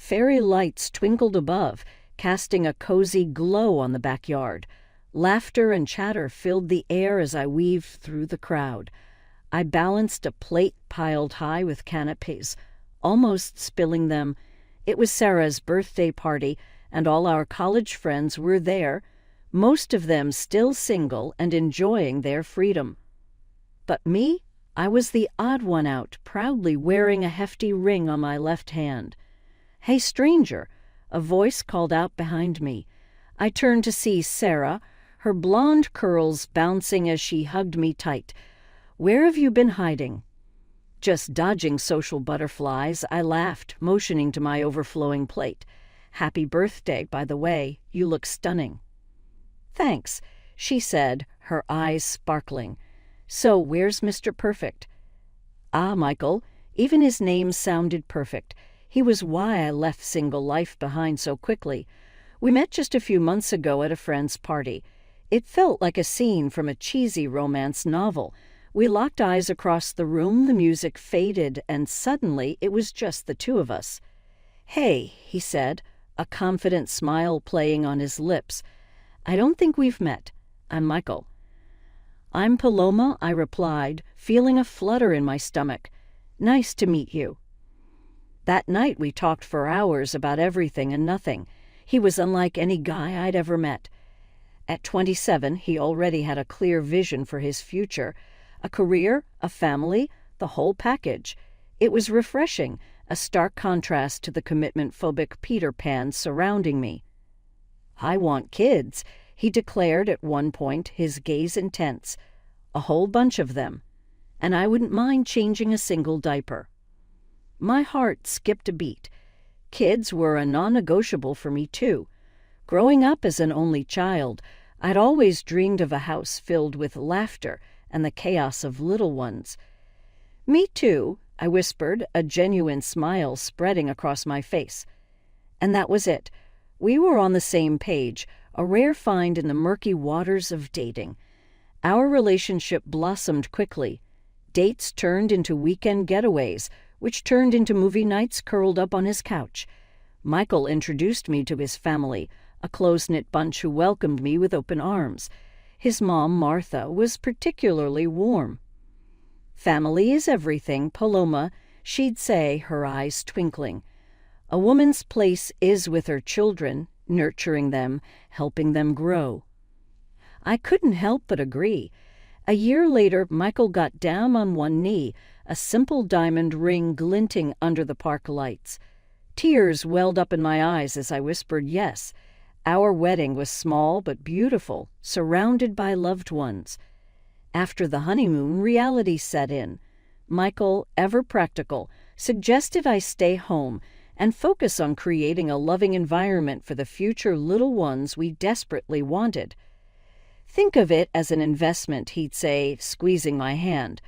Fairy lights twinkled above, casting a cozy glow on the backyard. Laughter and chatter filled the air as I weaved through the crowd. I balanced a plate piled high with canapes, almost spilling them. It was Sarah's birthday party, and all our college friends were there, most of them still single and enjoying their freedom. But me? I was the odd one out, proudly wearing a hefty ring on my left hand. "Hey, stranger!" a voice called out behind me. I turned to see Sarah, her blonde curls bouncing as she hugged me tight. "Where have you been hiding?" "Just dodging social butterflies," I laughed, motioning to my overflowing plate. "Happy birthday, by the way. You look stunning." "Thanks," she said, her eyes sparkling. "So where's Mr. Perfect?" "Ah, Michael." Even his name sounded perfect. He was why I left single life behind so quickly. We met just a few months ago at a friend's party. It felt like a scene from a cheesy romance novel. We locked eyes across the room, the music faded, and suddenly it was just the two of us. "Hey," he said, a confident smile playing on his lips. "I don't think we've met. I'm Michael." "I'm Paloma," I replied, feeling a flutter in my stomach. "Nice to meet you." That night we talked for hours about everything and nothing. He was unlike any guy I'd ever met. At 27, he already had a clear vision for his future. A career, a family, the whole package. It was refreshing, a stark contrast to the commitment-phobic Peter Pan surrounding me. "I want kids," he declared at one point, his gaze intense. "A whole bunch of them. And I wouldn't mind changing a single diaper." My heart skipped a beat. Kids were a non-negotiable for me, too. Growing up as an only child, I'd always dreamed of a house filled with laughter and the chaos of little ones. "Me too," I whispered, a genuine smile spreading across my face. And that was it. We were on the same page, a rare find in the murky waters of dating. Our relationship blossomed quickly. Dates turned into weekend getaways, which turned into movie nights curled up on his couch. Michael introduced me to his family, a close-knit bunch who welcomed me with open arms. His mom, Martha, was particularly warm. "Family is everything, Paloma," she'd say, her eyes twinkling. "A woman's place is with her children, nurturing them, helping them grow." I couldn't help but agree. A year later, Michael got down on one knee, a simple diamond ring glinting under the park lights. Tears welled up in my eyes as I whispered yes. Our wedding was small but beautiful, surrounded by loved ones. After the honeymoon, reality set in. Michael, ever practical, suggested I stay home and focus on creating a loving environment for the future little ones we desperately wanted. "Think of it as an investment," he'd say, squeezing my hand.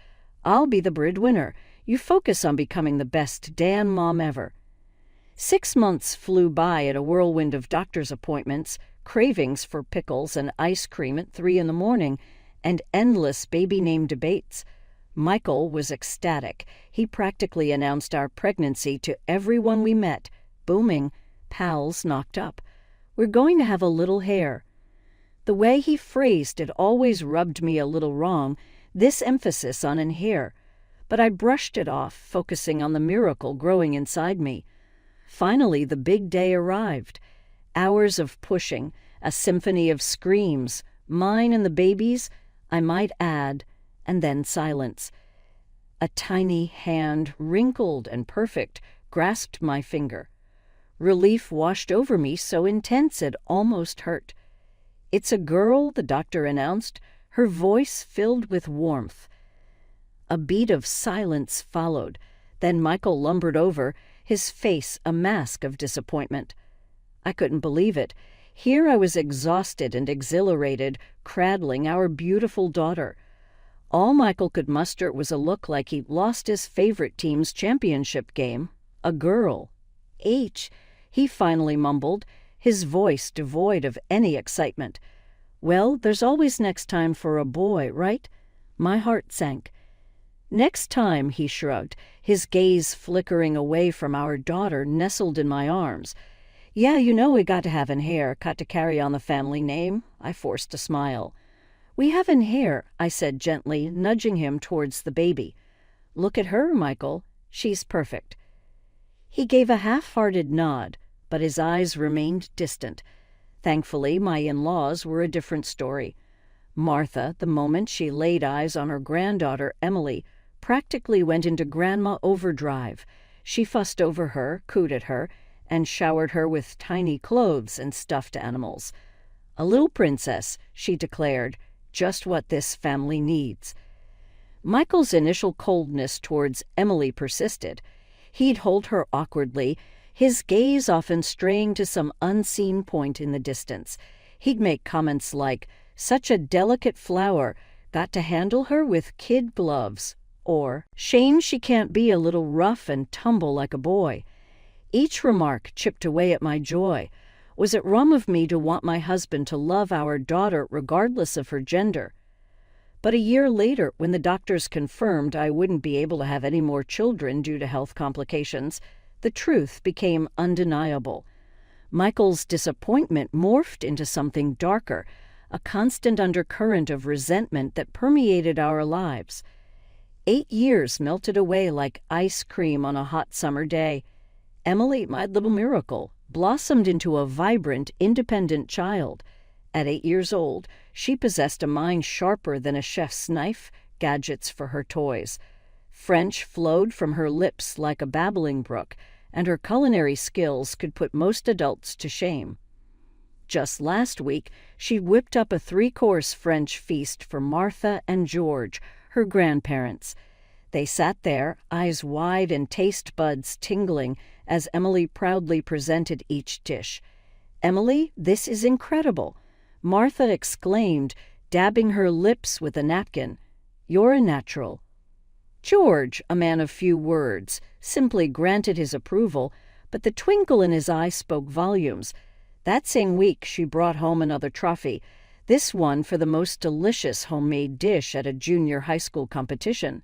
"I'll be the breadwinner. You focus on becoming the best Dan mom ever." 6 months flew by at a whirlwind of doctor's appointments, cravings for pickles and ice cream at 3 a.m, and endless baby name debates. Michael was ecstatic. He practically announced our pregnancy to everyone we met. Booming. Pals knocked up. "We're going to have a little hair." The way he phrased it always rubbed me a little wrong, this emphasis on an hair. But I brushed it off, focusing on the miracle growing inside me. Finally, the big day arrived. Hours of pushing, a symphony of screams, mine and the baby's, I might add, and then silence. A tiny hand, wrinkled and perfect, grasped my finger. Relief washed over me so intense it almost hurt. "It's a girl," the doctor announced, her voice filled with warmth. A beat of silence followed. Then Michael lumbered over, his face a mask of disappointment. I couldn't believe it. Here I was exhausted and exhilarated, cradling our beautiful daughter. All Michael could muster was a look like he'd lost his favorite team's championship game. "A girl." "H," he finally mumbled, his voice devoid of any excitement. "Well, there's always next time for a boy, right?" My heart sank. Next time, he shrugged, his gaze flickering away from our daughter nestled in my arms. Yeah, you know we got to have an heir, got to carry on the family name. I forced a smile. We have an heir, I said gently, nudging him towards the baby. Look at her, Michael. She's perfect. He gave a half-hearted nod, but his eyes remained distant. Thankfully, my in-laws were a different story. Martha, the moment she laid eyes on her granddaughter, Emily, practically went into grandma overdrive. She fussed over her, cooed at her, and showered her with tiny clothes and stuffed animals. A little princess, she declared, just what this family needs. Michael's initial coldness towards Emily persisted. He'd hold her awkwardly, his gaze often straying to some unseen point in the distance. He'd make comments like, "Such a delicate flower, got to handle her with kid gloves," or, "Shame she can't be a little rough and tumble like a boy." Each remark chipped away at my joy. Was it wrong of me to want my husband to love our daughter regardless of her gender? But a year later, when the doctors confirmed I wouldn't be able to have any more children due to health complications, the truth became undeniable. Michael's disappointment morphed into something darker, a constant undercurrent of resentment that permeated our lives. 8 years melted away like ice cream on a hot summer day. Emily, my little miracle, blossomed into a vibrant, independent child. At 8 years old, she possessed a mind sharper than a chef's knife, gadgets for her toys. French flowed from her lips like a babbling brook, and her culinary skills could put most adults to shame. Just last week, she whipped up a 3-course French feast for Martha and George, her grandparents. They sat there, eyes wide and taste buds tingling, as Emily proudly presented each dish. "Emily, this is incredible," Martha exclaimed, dabbing her lips with a napkin. "You're a natural." George, a man of few words, simply granted his approval, but the twinkle in his eye spoke volumes. That same week she brought home another trophy, this one for the most delicious homemade dish at a junior high school competition.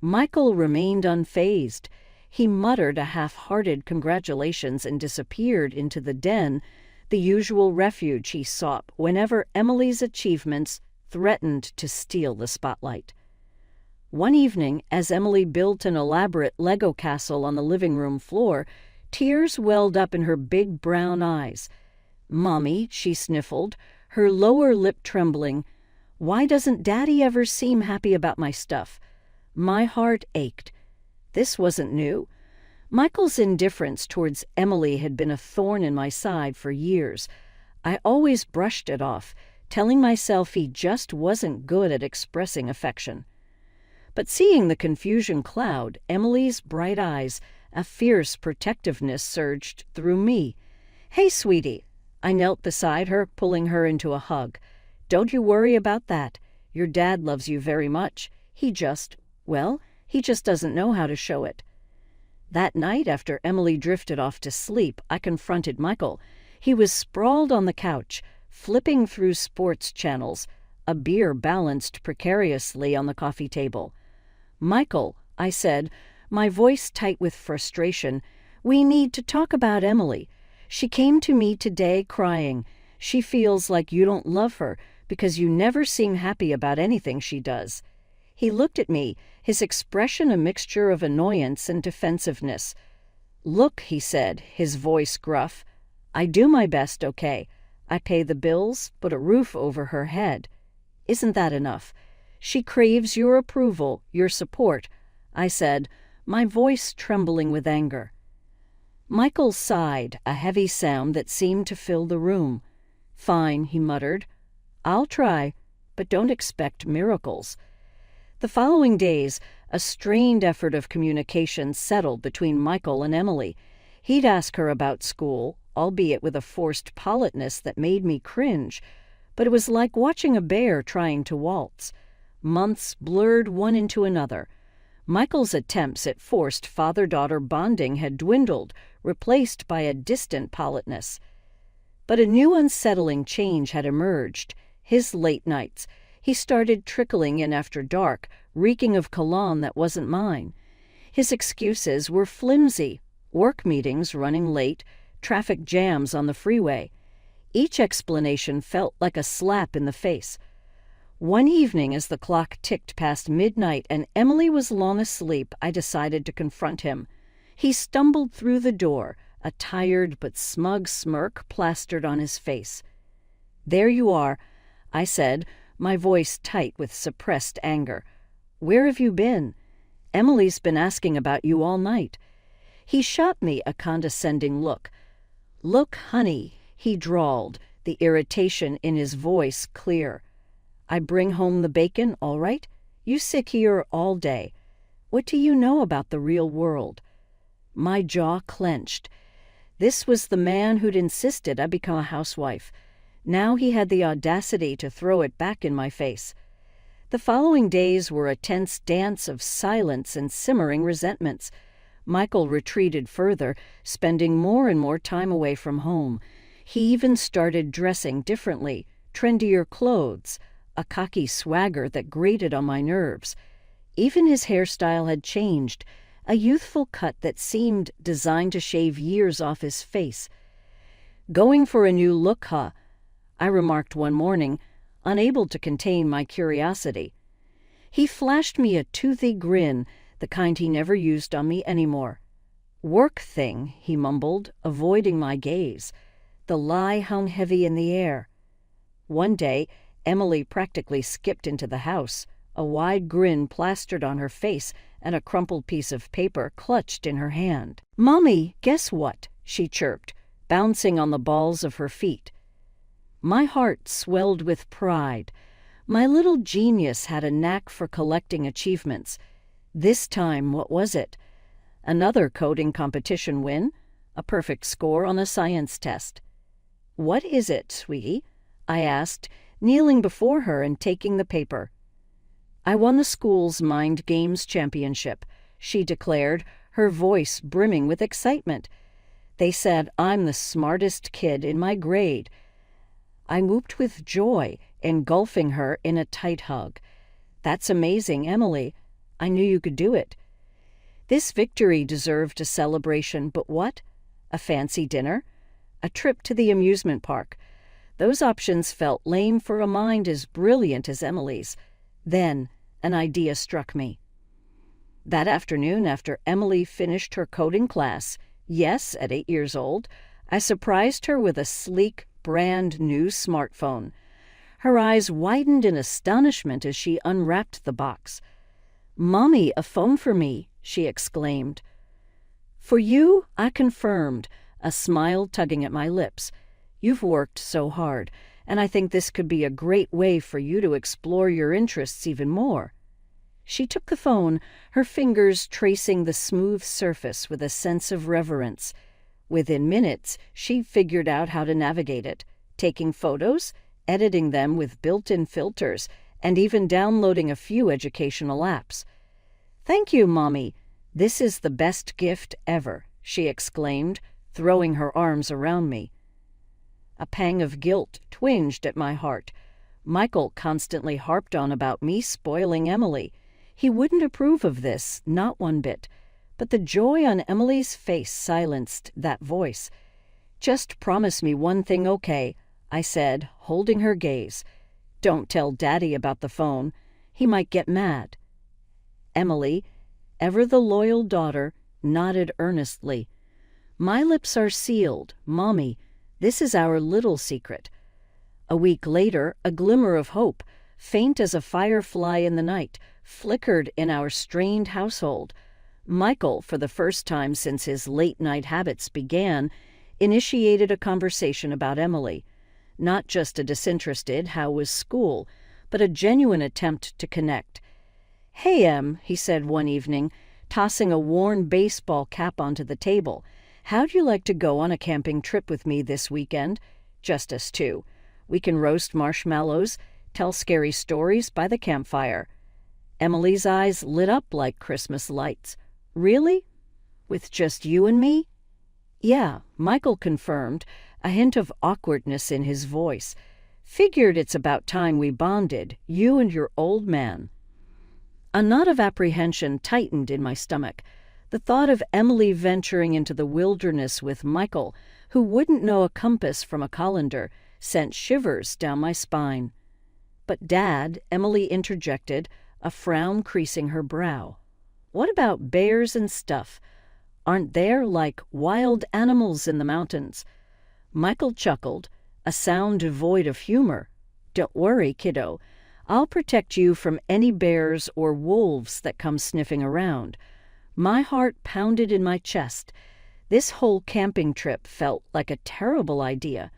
Michael remained unfazed. He muttered a half-hearted congratulations and disappeared into the den, the usual refuge he sought whenever Emily's achievements threatened to steal the spotlight. One evening, as Emily built an elaborate Lego castle on the living room floor, tears welled up in her big brown eyes. "Mommy," she sniffled, her lower lip trembling, "why doesn't Daddy ever seem happy about my stuff?" My heart ached. This wasn't new. Michael's indifference towards Emily had been a thorn in my side for years. I always brushed it off, telling myself he just wasn't good at expressing affection. But seeing the confusion cloud Emily's bright eyes, a fierce protectiveness surged through me. "Hey, sweetie." I knelt beside her, pulling her into a hug. "Don't you worry about that. Your dad loves you very much. He just doesn't know how to show it." That night, after Emily drifted off to sleep, I confronted Michael. He was sprawled on the couch, flipping through sports channels, a beer balanced precariously on the coffee table. "Michael," I said, my voice tight with frustration, "we need to talk about Emily. She came to me today crying. She feels like you don't love her because you never seem happy about anything she does." He looked at me, his expression a mixture of annoyance and defensiveness. "Look," he said, his voice gruff, "I do my best, okay? I pay the bills, put a roof over her head. Isn't that enough? She craves your approval, your support," I said, my voice trembling with anger. Michael sighed, a heavy sound that seemed to fill the room. "Fine," he muttered. "I'll try, but don't expect miracles." The following days, a strained effort of communication settled between Michael and Emily. He'd ask her about school, albeit with a forced politeness that made me cringe, but it was like watching a bear trying to waltz. Months blurred one into another. Michael's attempts at forced father-daughter bonding had dwindled, replaced by a distant politeness. But a new unsettling change had emerged, his late nights. He started trickling in after dark, reeking of cologne that wasn't mine. His excuses were flimsy: work meetings running late, traffic jams on the freeway. Each explanation felt like a slap in the face. One evening, as the clock ticked past midnight and Emily was long asleep, I decided to confront him. He stumbled through the door, a tired but smug smirk plastered on his face. "There you are," I said, my voice tight with suppressed anger. "Where have you been? Emily's been asking about you all night." He shot me a condescending look. "Look, honey," he drawled, the irritation in his voice clear. "I bring home the bacon, all right? You sit here all day. What do you know about the real world?" My jaw clenched. This was the man who'd insisted I become a housewife. Now he had the audacity to throw it back in my face. The following days were a tense dance of silence and simmering resentments. Michael retreated further, spending more and more time away from home. He even started dressing differently, trendier clothes, a cocky swagger that grated on my nerves. Even his hairstyle had changed, a youthful cut that seemed designed to shave years off his face. "Going for a new look, huh?" I remarked one morning, unable to contain my curiosity. He flashed me a toothy grin, the kind he never used on me anymore. "Work thing," he mumbled, avoiding my gaze. The lie hung heavy in the air. One day, Emily practically skipped into the house, a wide grin plastered on her face and a crumpled piece of paper clutched in her hand. "Mommy, guess what?" she chirped, bouncing on the balls of her feet. My heart swelled with pride. My little genius had a knack for collecting achievements. This time, what was it? Another coding competition win? A perfect score on a science test. "What is it, sweetie?" I asked, kneeling before her and taking the paper. "I won the school's Mind Games Championship," she declared, her voice brimming with excitement. "They said I'm the smartest kid in my grade." I whooped with joy, engulfing her in a tight hug. "That's amazing, Emily. I knew you could do it." This victory deserved a celebration, but what? A fancy dinner? A trip to the amusement park? Those options felt lame for a mind as brilliant as Emily's. Then an idea struck me. That afternoon, after Emily finished her coding class, yes, at 8 years old, I surprised her with a sleek, brand-new smartphone. Her eyes widened in astonishment as she unwrapped the box. "Mommy, a phone for me," she exclaimed. "For you?" I confirmed, a smile tugging at my lips. "You've worked so hard, and I think this could be a great way for you to explore your interests even more." She took the phone, her fingers tracing the smooth surface with a sense of reverence. Within minutes, she figured out how to navigate it, taking photos, editing them with built-in filters, and even downloading a few educational apps. "Thank you, Mommy. This is the best gift ever," she exclaimed, throwing her arms around me. A pang of guilt twinged at my heart. Michael constantly harped on about me spoiling Emily. He wouldn't approve of this, not one bit. But the joy on Emily's face silenced that voice. "Just promise me one thing, okay?" I said, holding her gaze. "Don't tell Daddy about the phone. He might get mad." Emily, ever the loyal daughter, nodded earnestly. "My lips are sealed, Mommy. This is our little secret." A week later, a glimmer of hope, faint as a firefly in the night, flickered in our strained household. Michael, for the first time since his late-night habits began, initiated a conversation about Emily. Not just a disinterested "how was school," but a genuine attempt to connect. "Hey, Em," he said one evening, tossing a worn baseball cap onto the table. "How'd you like to go on a camping trip with me this weekend? Just us two. We can roast marshmallows, tell scary stories by the campfire." Emily's eyes lit up like Christmas lights. "Really? With just you and me?" "Yeah," Michael confirmed, a hint of awkwardness in his voice. "Figured it's about time we bonded, you and your old man." A knot of apprehension tightened in my stomach. The thought of Emily venturing into the wilderness with Michael, who wouldn't know a compass from a colander, sent shivers down my spine. "But, Dad," Emily interjected, a frown creasing her brow. "What about bears and stuff? Aren't there, like, wild animals in the mountains?" Michael chuckled, a sound devoid of humor. "Don't worry, kiddo. I'll protect you from any bears or wolves that come sniffing around." My heart pounded in my chest. This whole camping trip felt like a terrible idea.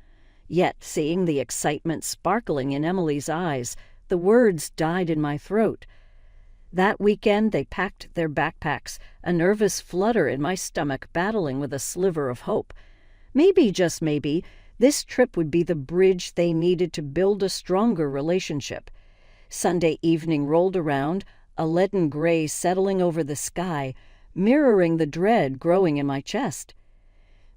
Yet, seeing the excitement sparkling in Emily's eyes, the words died in my throat. That weekend they packed their backpacks, a nervous flutter in my stomach battling with a sliver of hope. Maybe, just maybe, this trip would be the bridge they needed to build a stronger relationship. Sunday evening rolled around, a leaden gray settling over the sky, mirroring the dread growing in my chest.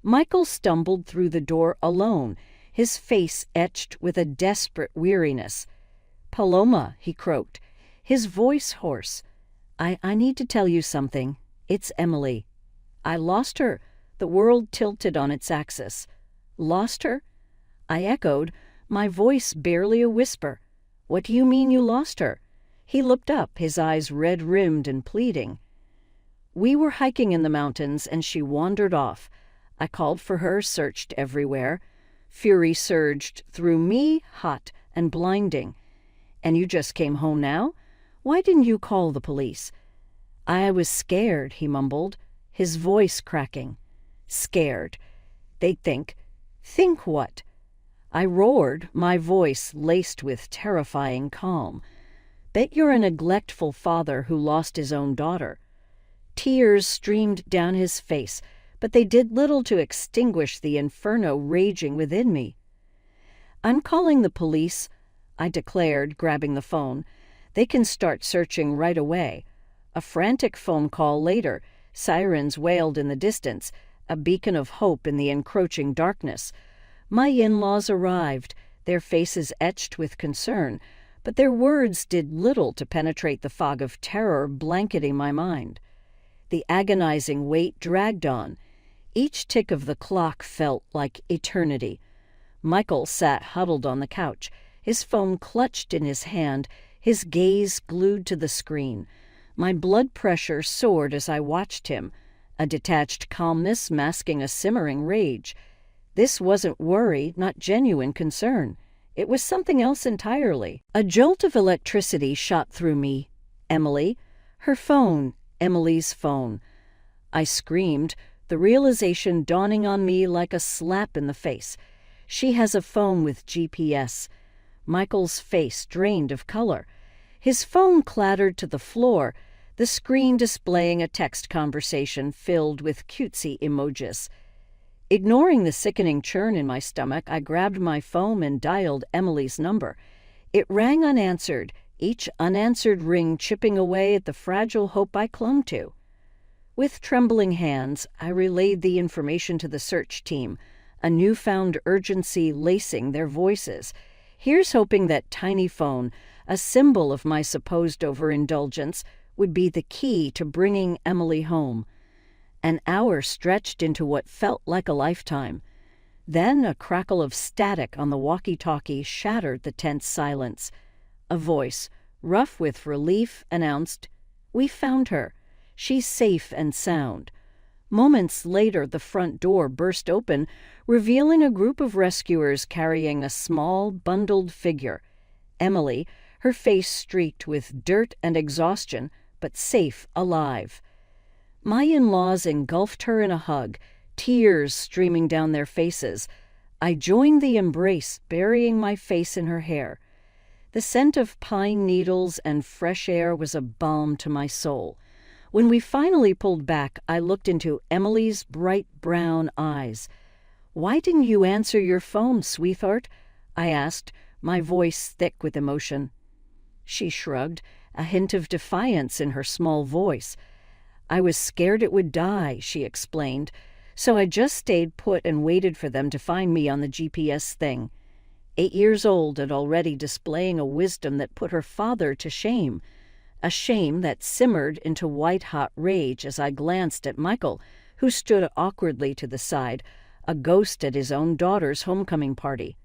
Michael stumbled through the door alone, his face etched with a desperate weariness. "Paloma," he croaked, his voice hoarse. I need to tell you something. It's Emily. I lost her." The world tilted on its axis. "Lost her?" I echoed, my voice barely a whisper. "What do you mean you lost her?" He looked up, his eyes red-rimmed and pleading. "We were hiking in the mountains, and she wandered off. I called for her, searched everywhere. Fury surged through me, hot and blinding. And you just came home now? Why didn't you call the police?" "I was scared," he mumbled, his voice cracking. "Scared. They'd think. Think what?" I roared, my voice laced with terrifying calm. "Bet you're a neglectful father who lost his own daughter." Tears streamed down his face, but they did little to extinguish the inferno raging within me. "I'm calling the police," I declared, grabbing the phone. "They can start searching right away." A frantic phone call later, sirens wailed in the distance, a beacon of hope in the encroaching darkness. My in-laws arrived, their faces etched with concern, but their words did little to penetrate the fog of terror blanketing my mind. The agonizing wait dragged on. Each tick of the clock felt like eternity. Michael sat huddled on the couch, his phone clutched in his hand, his gaze glued to the screen. My blood pressure soared as I watched him, a detached calmness masking a simmering rage. This wasn't worry, not genuine concern. It was something else entirely. A jolt of electricity shot through me. Emily. Her phone. Emily's phone. I screamed, the realization dawning on me like a slap in the face. She has a phone with GPS. Michael's face drained of color. His phone clattered to the floor, the screen displaying a text conversation filled with cutesy emojis. Ignoring the sickening churn in my stomach, I grabbed my phone and dialed Emily's number. It rang unanswered, each unanswered ring chipping away at the fragile hope I clung to. With trembling hands, I relayed the information to the search team, a newfound urgency lacing their voices. Here's hoping that tiny phone, a symbol of my supposed overindulgence, would be the key to bringing Emily home. An hour stretched into what felt like a lifetime. Then a crackle of static on the walkie-talkie shattered the tense silence. A voice, rough with relief, announced, "We found her. She's safe and sound." Moments later, the front door burst open, revealing a group of rescuers carrying a small, bundled figure. Emily, her face streaked with dirt and exhaustion, but safe, alive. My in-laws engulfed her in a hug, tears streaming down their faces. I joined the embrace, burying my face in her hair. The scent of pine needles and fresh air was a balm to my soul. When we finally pulled back, I looked into Emily's bright brown eyes. "Why didn't you answer your phone, sweetheart?" I asked, my voice thick with emotion. She shrugged, a hint of defiance in her small voice. "I was scared it would die," she explained, "so I just stayed put and waited for them to find me on the GPS thing." 8 years old and already displaying a wisdom that put her father to shame. a shame that simmered into white-hot rage as I glanced at Michael, who stood awkwardly to the side, a ghost at his own daughter's homecoming party.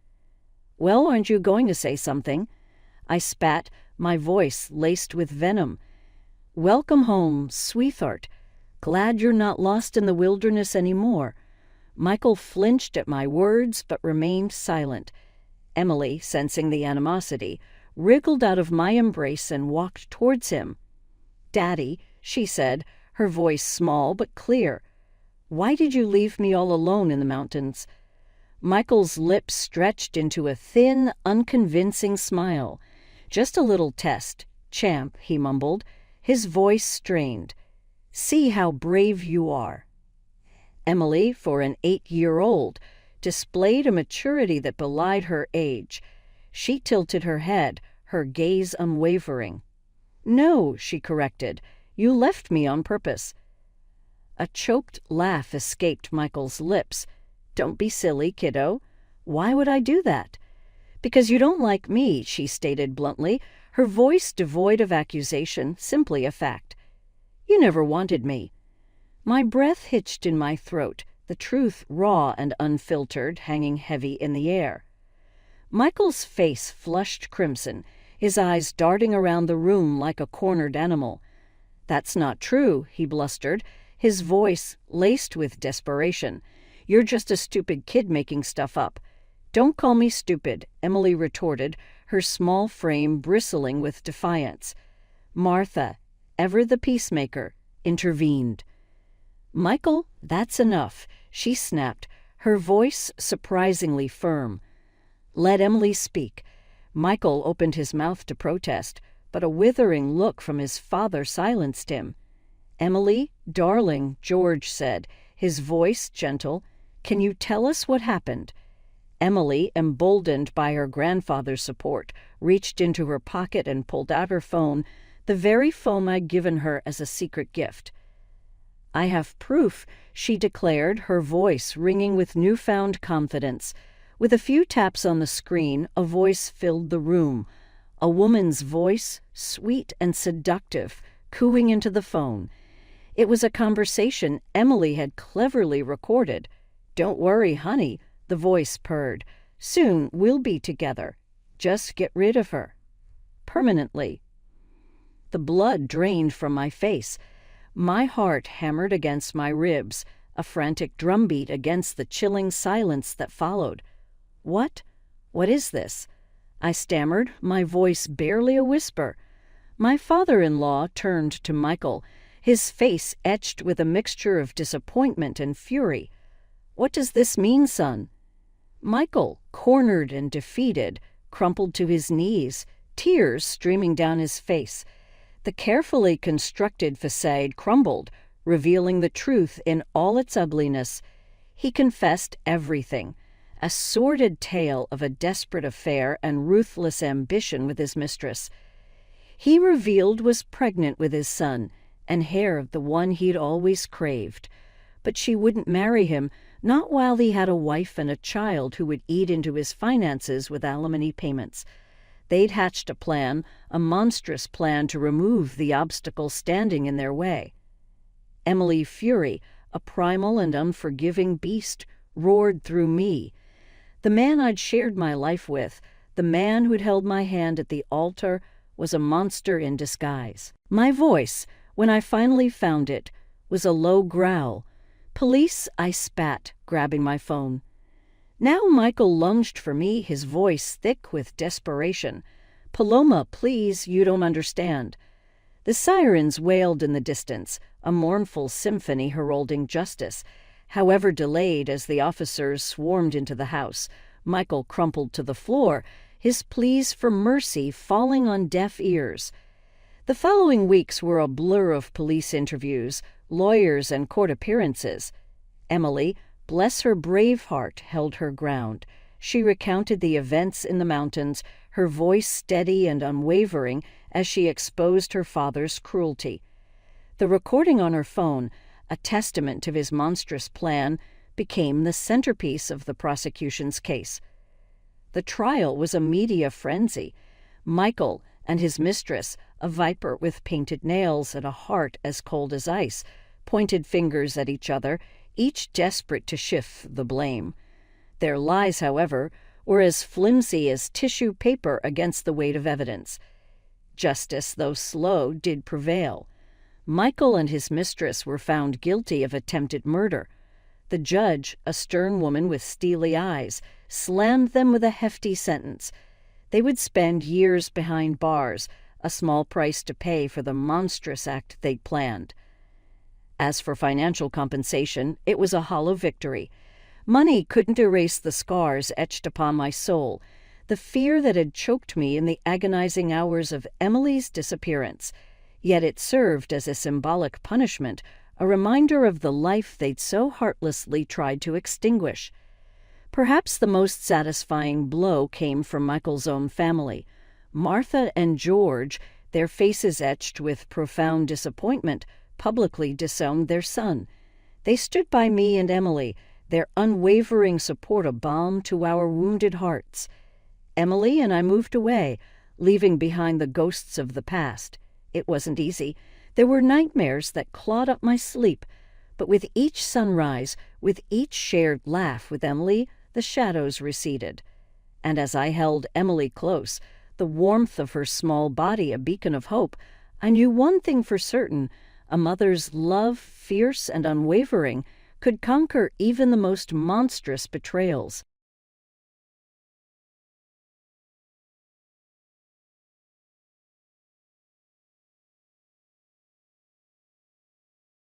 "Well, aren't you going to say something?" I spat, my voice laced with venom. "Welcome home, sweetheart. Glad you're not lost in the wilderness anymore." Michael flinched at my words but remained silent. Emily, sensing the animosity, wriggled out of my embrace and walked towards him. "Daddy," she said, her voice small but clear, "why did you leave me all alone in the mountains?" Michael's lips stretched into a thin, unconvincing smile. "Just a little test, champ," he mumbled, his voice strained. "See how brave you are." Emily, for an 8-year-old, displayed a maturity that belied her age. She tilted her head, her gaze unwavering. "No," she corrected, "you left me on purpose." A choked laugh escaped Michael's lips. "Don't be silly, kiddo. Why would I do that?" "Because you don't like me," she stated bluntly, her voice devoid of accusation, simply a fact. "You never wanted me." My breath hitched in my throat, the truth raw and unfiltered, hanging heavy in the air. Michael's face flushed crimson, his eyes darting around the room like a cornered animal. "That's not true," he blustered, his voice laced with desperation. "You're just a stupid kid making stuff up." "Don't call me stupid," Emily retorted, her small frame bristling with defiance. Martha, ever the peacemaker, intervened. "Michael, that's enough," she snapped, her voice surprisingly firm. "Let Emily speak." Michael opened his mouth to protest, but a withering look from his father silenced him. "Emily, darling," George said, his voice gentle, "can you tell us what happened?" Emily, emboldened by her grandfather's support, reached into her pocket and pulled out her phone, the very phone I'd given her as a secret gift. "I have proof," she declared, her voice ringing with newfound confidence. With a few taps on the screen, a voice filled the room. A woman's voice, sweet and seductive, cooing into the phone. It was a conversation Emily had cleverly recorded. "Don't worry, honey," the voice purred. "Soon we'll be together. Just get rid of her. Permanently." The blood drained from my face. My heart hammered against my ribs, a frantic drumbeat against the chilling silence that followed. "What? What is this?" I stammered, my voice barely a whisper. My father-in-law turned to Michael, his face etched with a mixture of disappointment and fury. "What does this mean, son?" Michael, cornered and defeated, crumpled to his knees, tears streaming down his face. The carefully constructed facade crumbled, revealing the truth in all its ugliness. He confessed everything, a sordid tale of a desperate affair and ruthless ambition with his mistress. He revealed was pregnant with his son, and heir of the one he'd always craved. But she wouldn't marry him, not while he had a wife and a child who would eat into his finances with alimony payments. They'd hatched a monstrous plan to remove the obstacle standing in their way. Emily Fury, a primal and unforgiving beast, roared through me. The man I'd shared my life with, the man who'd held my hand at the altar, was a monster in disguise. My voice, when I finally found it, was a low growl. "Police," I spat, grabbing my phone. Now Michael lunged for me, his voice thick with desperation. "Paloma, please, you don't understand." The sirens wailed in the distance, a mournful symphony heralding justice. However delayed as the officers swarmed into the house, Michael crumpled to the floor, his pleas for mercy falling on deaf ears. The following weeks were a blur of police interviews, lawyers, and court appearances. Emily, bless her brave heart, held her ground. She recounted the events in the mountains, her voice steady and unwavering as she exposed her father's cruelty. The recording on her phone, a testament of his monstrous plan, became the centerpiece of the prosecution's case. The trial was a media frenzy. Michael and his mistress, a viper with painted nails and a heart as cold as ice, pointed fingers at each other, each desperate to shift the blame. Their lies, however, were as flimsy as tissue paper against the weight of evidence. Justice, though slow, did prevail. Michael and his mistress were found guilty of attempted murder. The judge, a stern woman with steely eyes, slammed them with a hefty sentence. They would spend years behind bars, a small price to pay for the monstrous act they'd planned. As for financial compensation, it was a hollow victory. Money couldn't erase the scars etched upon my soul, the fear that had choked me in the agonizing hours of Emily's disappearance. Yet it served as a symbolic punishment, a reminder of the life they'd so heartlessly tried to extinguish. Perhaps the most satisfying blow came from Michael's own family. Martha and George, their faces etched with profound disappointment, publicly disowned their son. They stood by me and Emily, their unwavering support a balm to our wounded hearts. Emily and I moved away, leaving behind the ghosts of the past. It wasn't easy. There were nightmares that clawed up my sleep, but with each sunrise, with each shared laugh with Emily, the shadows receded. And as I held Emily close, the warmth of her small body a beacon of hope, I knew one thing for certain: a mother's love, fierce and unwavering, could conquer even the most monstrous betrayals.